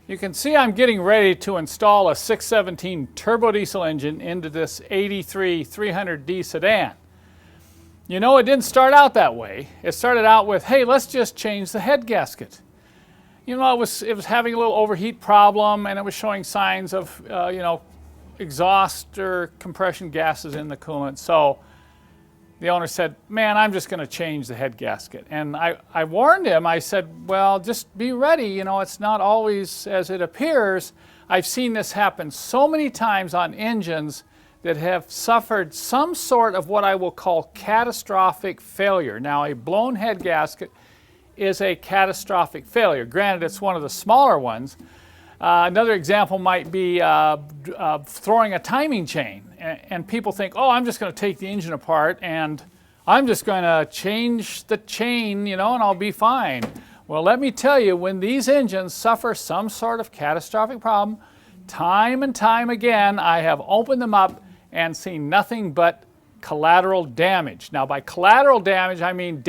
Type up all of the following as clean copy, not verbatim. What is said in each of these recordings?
You can see I'm getting ready to install a 617 turbo diesel engine into this 83 300D sedan. You know, it didn't start out that way. It started out with, hey, let's just change the head gasket. You know, it was having a little overheat problem, and it was showing signs of, exhaust or compression gases in the coolant. So the owner said, man, I'm just going to change the head gasket. And I warned him. I said, well, just be ready. You know, it's not always as it appears. I've seen this happen so many times on engines that have suffered some sort of what I will call catastrophic failure. Now, a blown head gasket is a catastrophic failure. Granted, it's one of the smaller ones. Another example might be throwing a timing chain. And people think, oh, I'm just going to take the engine apart and I'm just going to change the chain, and I'll be fine. Well, let me tell you, when these engines suffer some sort of catastrophic problem, time and time again, I have opened them up and seen nothing but collateral damage. Now, by collateral damage, I mean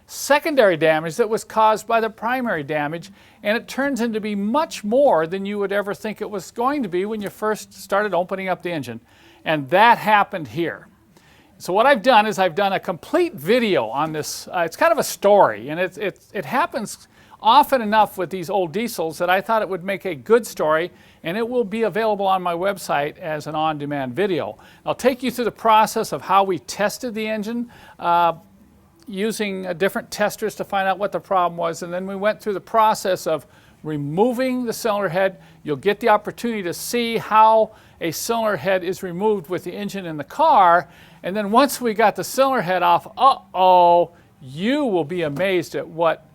secondary damage that was caused by the primary damage, and it turns into be much more than you would ever think it was going to be when you first started opening up the engine. And that happened here. So what I've done is I've done a complete video on this. It's kind of a story, and it happens often enough with these old diesels that I thought it would make a good story, and it will be available on my website as an on-demand video. I'll take you through the process of how we tested the engine, using different testers to find out what the problem was, and then we went through the process of removing the cylinder head. You'll get the opportunity to see how a cylinder head is removed with the engine in the car, and then once we got the cylinder head off, you will be amazed at what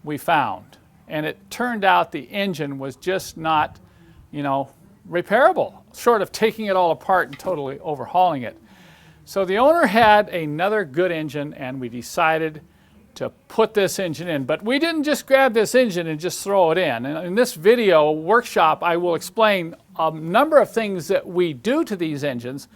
we found. And it turned out the engine was just not, repairable, short of taking it all apart and totally overhauling it. So the owner had another good engine, and we decided to put this engine in. But we didn't just grab this engine and just throw it in. And in this video workshop, I will explain a number of things that we do to these engines,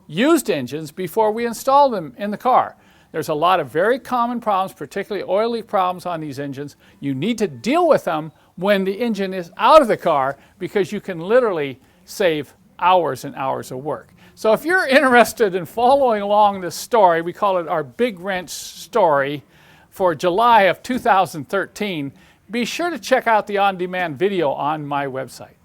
used engines, before we install them in the car. There's a lot of very common problems, particularly oil leak problems on these engines. You need to deal with them when the engine is out of the car, because you can literally save hours and hours of work. So if you're interested in following along this story, we call it our Big Wrench story for July of 2013, be sure to check out the on-demand video on my website.